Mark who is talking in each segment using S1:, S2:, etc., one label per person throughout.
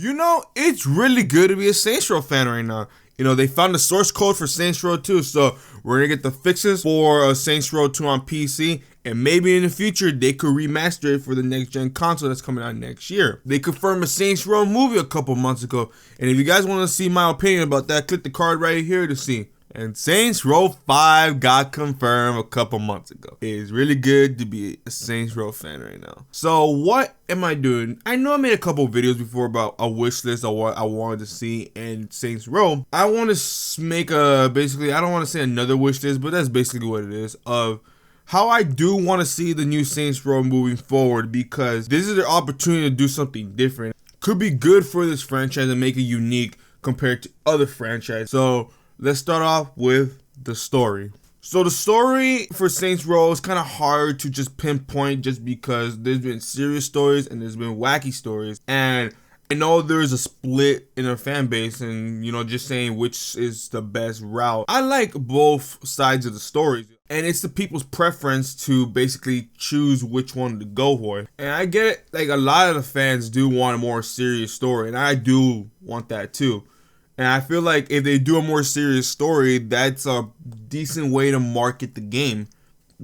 S1: You know, it's really good to be a Saints Row fan right now. You know, they found the source code for Saints Row 2, so we're gonna get the fixes for Saints Row 2 on PC, and maybe in the future they could remaster it for the next gen console that's coming out next year. They confirmed a Saints Row movie a couple months ago, and if you guys want to see my opinion about that, click the card right here to see. And Saints Row 5 got confirmed a couple months ago. It is really good to be a Saints Row fan right now. So what am I doing? I know I made a couple videos before about a wish list of what I wanted to see in Saints Row. I want to make basically, I don't want to say another wish list, but that's basically what it is, of how I do want to see the new Saints Row moving forward, because this is their opportunity to do something different. Could be good for this franchise and make it unique compared to other franchises. So let's start off with the story. So the story for Saints Row is kind of hard to just pinpoint, just because there's been serious stories and there's been wacky stories. And I know there's a split in a fan base, and, you know, just saying which is the best route. I like both sides of the stories, and it's the people's preference to basically choose which one to go for. And I get it, like a lot of the fans do want a more serious story, and I do want that too. And I feel like if they do a more serious story, that's a decent way to market the game.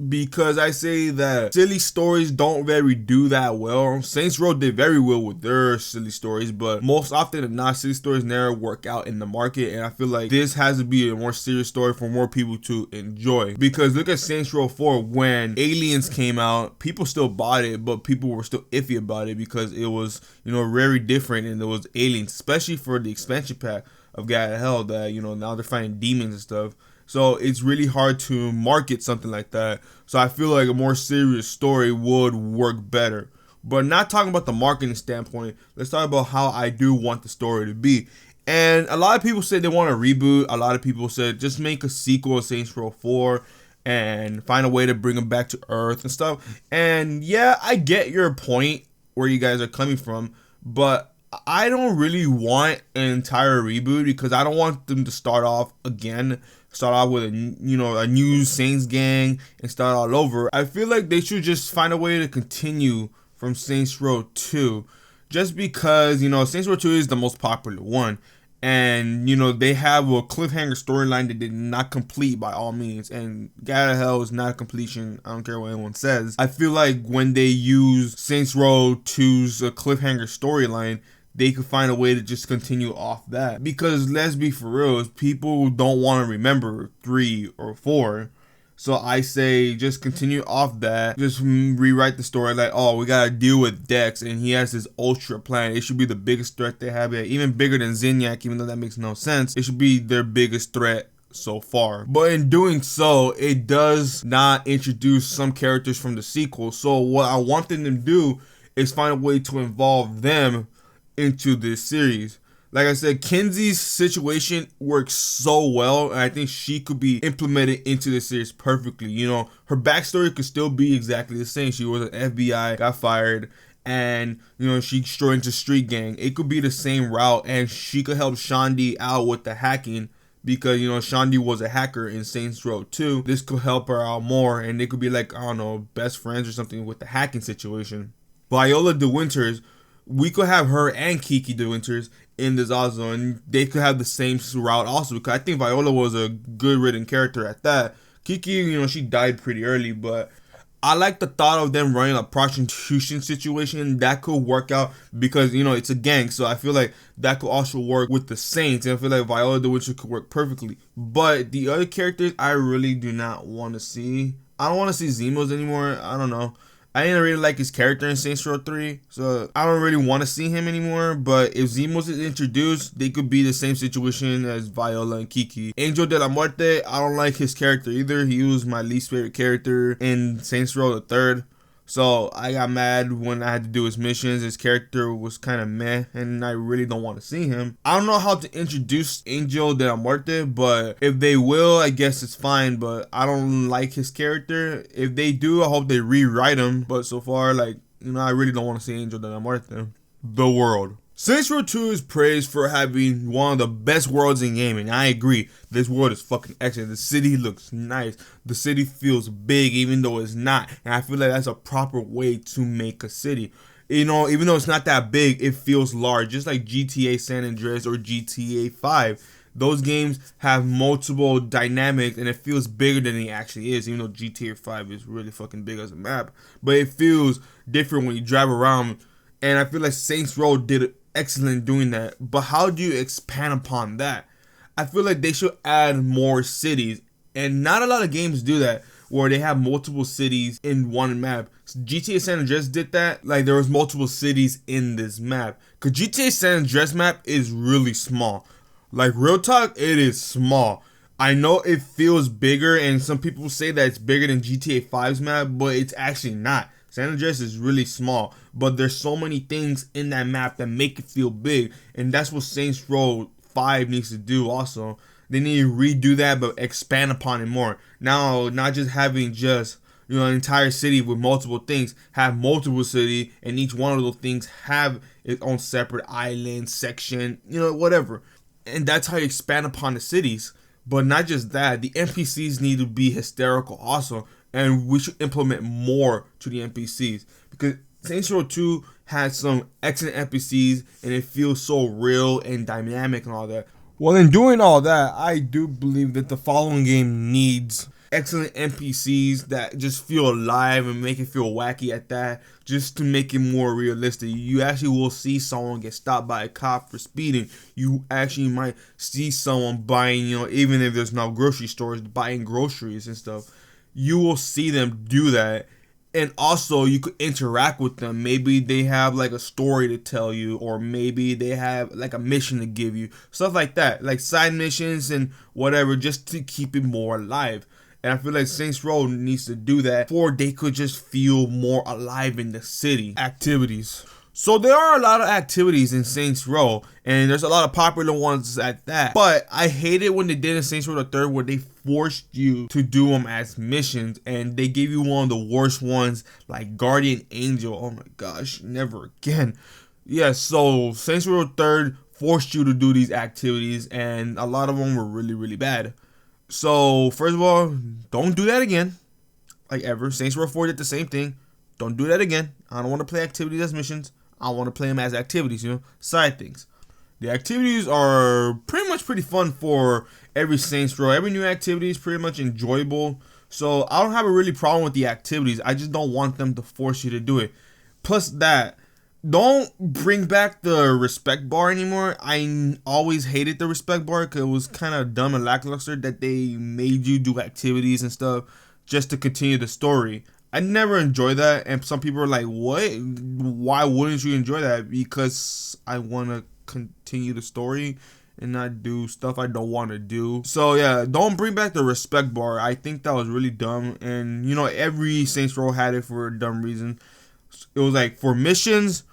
S1: Because I say that silly stories don't very do that well. Saints Row did very well with their silly stories, but most often than not, silly stories never work out in the market. And I feel like this has to be a more serious story for more people to enjoy. Because look at Saints Row 4, when Aliens came out, people still bought it, but people were still iffy about it because it was, you know, very different, and it was aliens, especially for the expansion pack of God of Hell, that, you know, now they're fighting demons and stuff. So it's really hard to market something like that. So I feel like a more serious story would work better. But not talking about the marketing standpoint, let's talk about how I do want the story to be. And a lot of people said they want a reboot. A lot of people said just make a sequel of Saints Row 4 and find a way to bring them back to Earth and stuff. And yeah, I get your point where you guys are coming from, but I don't really want an entire reboot, because I don't want them to start off with a new Saints gang and start all over. I feel like they should just find a way to continue from Saints Row 2, just because, you know, Saints Row 2 is the most popular one, and, you know, they have a cliffhanger storyline that did not complete by all means, and God of Hell is not a completion. I don't care what anyone says. I feel like when they use Saints Row 2's cliffhanger storyline, they could find a way to just continue off that. Because let's be for real, people don't want to remember 3 or 4. So I say just continue off that. Just rewrite the story like, oh, we gotta deal with Dex and he has this ultra plan. It should be the biggest threat they have yet. Even bigger than Zinyak, even though that makes no sense. It should be their biggest threat so far. But in doing so, it does not introduce some characters from the sequel. So what I want them to do is find a way to involve them into this series. Like I said, Kenzie's situation works so well, and I think she could be implemented into the series perfectly. You know, her backstory could still be exactly the same. She was an FBI, got fired, and, you know, she joined the street gang. It could be the same route, and she could help Shaundi out with the hacking, because, you know, Shaundi was a hacker in Saints Row 2. This could help her out more, and they could be like, I don't know, best friends or something with the hacking situation. Viola De Winters, we could have her and Kiki De Winters in this also, and they could have the same route also, because I think Viola was a good written character at that. Kiki, you know, she died pretty early, but I like the thought of them running a prostitution situation. That could work out because, you know, it's a gang, so I feel like that could also work with the Saints, and I feel like Viola De Winter could work perfectly. But the other characters, I really do not want to see. I don't want to see Zimos anymore. I don't know. I didn't really like his character in Saints Row 3, so I don't really want to see him anymore. But if Zimos is introduced, they could be the same situation as Viola and Kiki. Angel de la Muerte, I don't like his character either. He was my least favorite character in Saints Row the 3rd. So I got mad when I had to do his missions. His character was kind of meh, and I really don't want to see him. I don't know how to introduce Angel de la Muerte, but if they will, I guess it's fine. But I don't like his character. If they do, I hope they rewrite him. But so far, like, you know, I really don't want to see Angel de la Muerte. The world. Saints Row 2 is praised for having one of the best worlds in gaming. I agree. This world is fucking excellent. The city looks nice. The city feels big even though it's not. And I feel like that's a proper way to make a city. You know, even though it's not that big, it feels large, just like GTA San Andreas or GTA 5. Those games have multiple dynamics and it feels bigger than it actually is, even though GTA 5 is really fucking big as a map. But it feels different when you drive around, and I feel like Saints Row did excellent doing that. But how do you expand upon that? I feel like they should add more cities, and not a lot of games do that, where they have multiple cities in one map. GTA San Andreas did that. Like, there was multiple cities in this map. Cause GTA San Andreas map is really small. Like, real talk, it is small. I know it feels bigger, and some people say that it's bigger than GTA 5's map, but it's actually not. San Andreas is really small, but there's so many things in that map that make it feel big, and that's what Saints Row 5 needs to do also. They need to redo that, but expand upon it more. Now, not just having just, you know, an entire city with multiple things, have multiple city, and each one of those things have its own separate island, section, you know, whatever. And that's how you expand upon the cities. But not just that, the NPCs need to be hysterical also, and we should implement more to the NPCs, because Saints Row 2 has some excellent NPCs, and it feels so real and dynamic and all that. Well, in doing all that, I do believe that the following game needs excellent NPCs that just feel alive and make it feel wacky at that, just to make it more realistic. You actually will see someone get stopped by a cop for speeding. You actually might see someone buying, you know, even if there's no grocery stores, buying groceries and stuff. You will see them do that. And also, you could interact with them. Maybe they have like a story to tell you, or maybe they have like a mission to give you. Stuff like that, like side missions and whatever, just to keep it more alive. And I feel like Saints Row needs to do that, or they could just feel more alive in the city. Activities. So there are a lot of activities in Saints Row, and there's a lot of popular ones at that. But I hate it when they did in Saints Row the Third, where they forced you to do them as missions, and they gave you one of the worst ones, like Guardian Angel. Oh my gosh, never again. Yeah, so Saints Row the Third forced you to do these activities, and a lot of them were really, really bad. So first of all, don't do that again, like ever. Saints Row 4 did the same thing. Don't do that again. I don't want to play activities as missions. I want to play them as activities, you know, side things. The activities are pretty fun for every Saints Row. Every new activity is pretty much enjoyable. So I don't have a really problem with the activities. I just don't want them to force you to do it. Plus that, don't bring back the respect bar anymore. I always hated the respect bar because it was kind of dumb and lackluster that they made you do activities and stuff just to continue the story. I never enjoyed that, and some people are like, what? Why wouldn't you enjoy that? Because I want to continue the story and not do stuff I don't want to do. So yeah, don't bring back the respect bar. I think that was really dumb, and you know, every Saints Row had it for a dumb reason. It was like for missions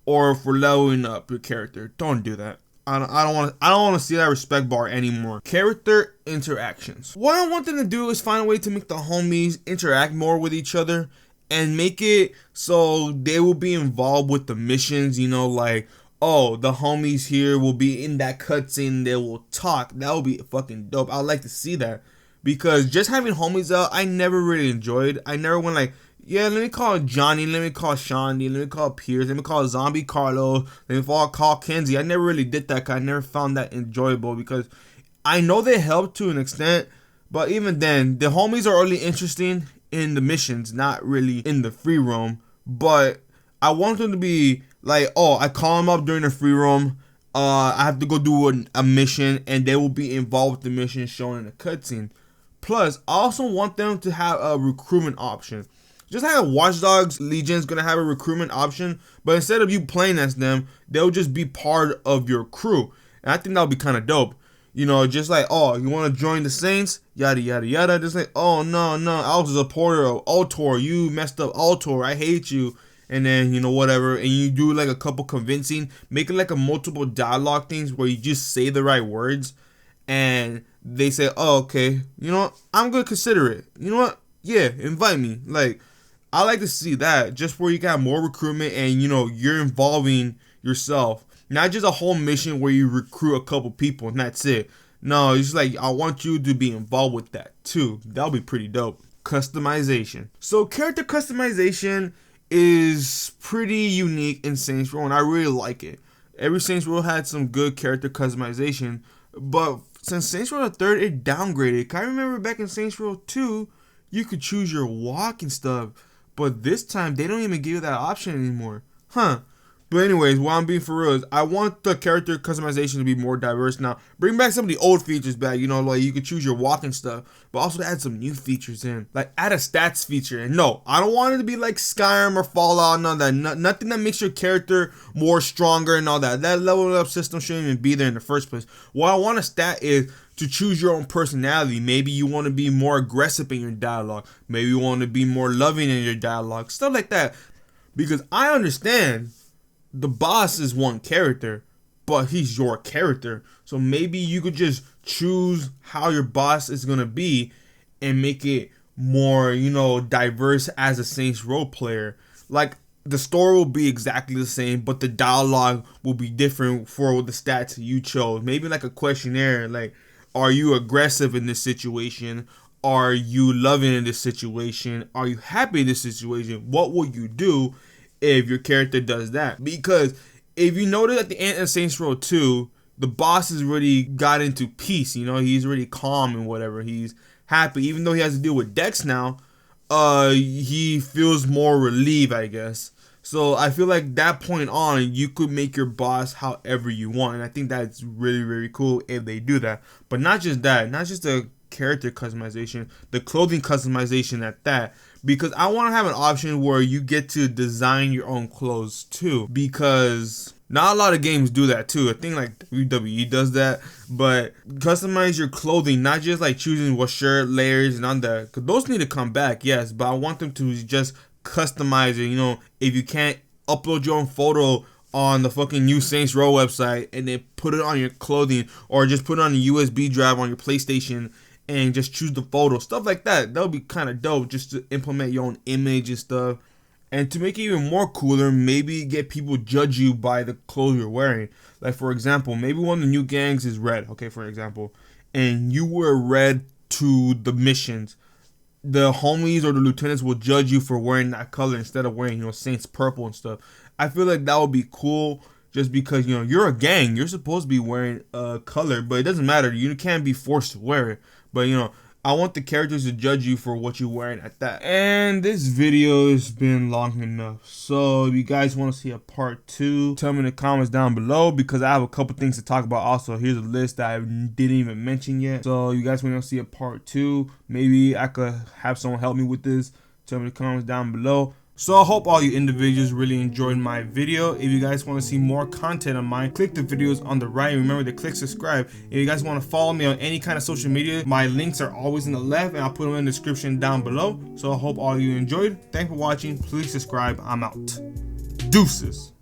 S1: or for leveling up your character. Don't do that. I don't want to see that respect bar anymore. Character interactions. What I want them to do is find a way to make the homies interact more with each other and make it so they will be involved with the missions. You know, like, oh, the homies here will be in that cutscene. They will talk. That would be fucking dope. I'd like to see that, because just having homies out, I never really enjoyed. I never went like, yeah, let me call Johnny, let me call Shandy, let me call Pierce, let me call Zombie Carlo, let me call Kenzie. I never really did that because I never found that enjoyable, because I know they help to an extent, but even then, the homies are only interesting in the missions, not really in the free roam. But I want them to be like, oh, I call them up during the free roam, I have to go do a mission, and they will be involved with the mission shown in the cutscene. Plus, I also want them to have a recruitment option. Just like Watch Dogs Legion's gonna have a recruitment option, but instead of you playing as them, they'll just be part of your crew. And I think that'll be kind of dope. You know, just like, oh, you want to join the Saints? Yada, yada, yada. Just like, oh, no, I was a supporter of Ultor. You messed up Ultor. I hate you. And then, you know, whatever. And you do like a couple convincing. Make it like a multiple dialogue things where you just say the right words. And they say, oh, okay. You know what? I'm going to consider it. You know what? Yeah, invite me. Like, I like to see that, just where you got more recruitment and, you know, you're involving yourself. Not just a whole mission where you recruit a couple people and that's it. No, it's like, I want you to be involved with that too. That'll be pretty dope. Customization. So character customization is pretty unique in Saints Row, and I really like it. Every Saints Row had some good character customization, but since Saints Row the Third, it downgraded. I remember back in Saints Row 2, you could choose your walk and stuff, but this time they don't even give you that option anymore. Huh. But anyways, what I'm being for real is I want the character customization to be more diverse now. Bring back some of the old features back, you know, like you could choose your walking stuff, but also add some new features in. Like add a stats feature. And no, I don't want it to be like Skyrim or Fallout and all that. Nothing that makes your character more stronger and all that. That level up system shouldn't even be there in the first place. What I want a stat is to choose your own personality. Maybe you want to be more aggressive in your dialogue. Maybe you want to be more loving in your dialogue. Stuff like that. Because I understand the boss is one character, but he's your character. So maybe you could just choose how your boss is going to be and make it more, you know, diverse as a Saints Row player. Like, the story will be exactly the same, but the dialogue will be different for the stats you chose. Maybe like a questionnaire, like, are you aggressive in this situation? Are you loving in this situation? Are you happy in this situation? What will you do if your character does that? Because if you notice at the end of Saints Row 2, the boss has already got into peace, you know, he's already calm and whatever, he's happy. Even though he has to deal with Dex now, he feels more relieved, I guess. So I feel like that point on, you could make your boss however you want, and I think that's really, really cool if they do that. But not just that, not just the character customization, the clothing customization at that, because I want to have an option where you get to design your own clothes too, because not a lot of games do that too. I think like WWE does that, but customize your clothing, not just like choosing what shirt, layers, and on that, because those need to come back, yes, but I want them to just customize it. You know, if you can't upload your own photo on the fucking new Saints Row website and then put it on your clothing, or just put it on a USB drive on your PlayStation and just choose the photo, stuff like that. That would be kind of dope, just to implement your own image and stuff. And to make it even more cooler, maybe get people judge you by the clothes you're wearing. Like, for example, maybe one of the new gangs is red, okay, for example, and you wear red to the missions. The homies or the lieutenants will judge you for wearing that color instead of wearing, you know, Saints purple and stuff. I feel like that would be cool, just because, you know, you're a gang, you're supposed to be wearing a color, but it doesn't matter, you can't be forced to wear it. But, you know, I want the characters to judge you for what you're wearing at that. And this video has been long enough, so if you guys want to see a part 2, tell me in the comments down below, because I have a couple things to talk about also. Here's a list that I didn't even mention yet. So you guys want to see a part 2, maybe I could have someone help me with this. Tell me in the comments down below. So I hope all you individuals really enjoyed my video. If you guys want to see more content of mine, click the videos on the right. Remember to click subscribe. If you guys want to follow me on any kind of social media, my links are always in the left, and I'll put them in the description down below. So I hope all you enjoyed. Thanks for watching. Please subscribe. I'm out. Deuces.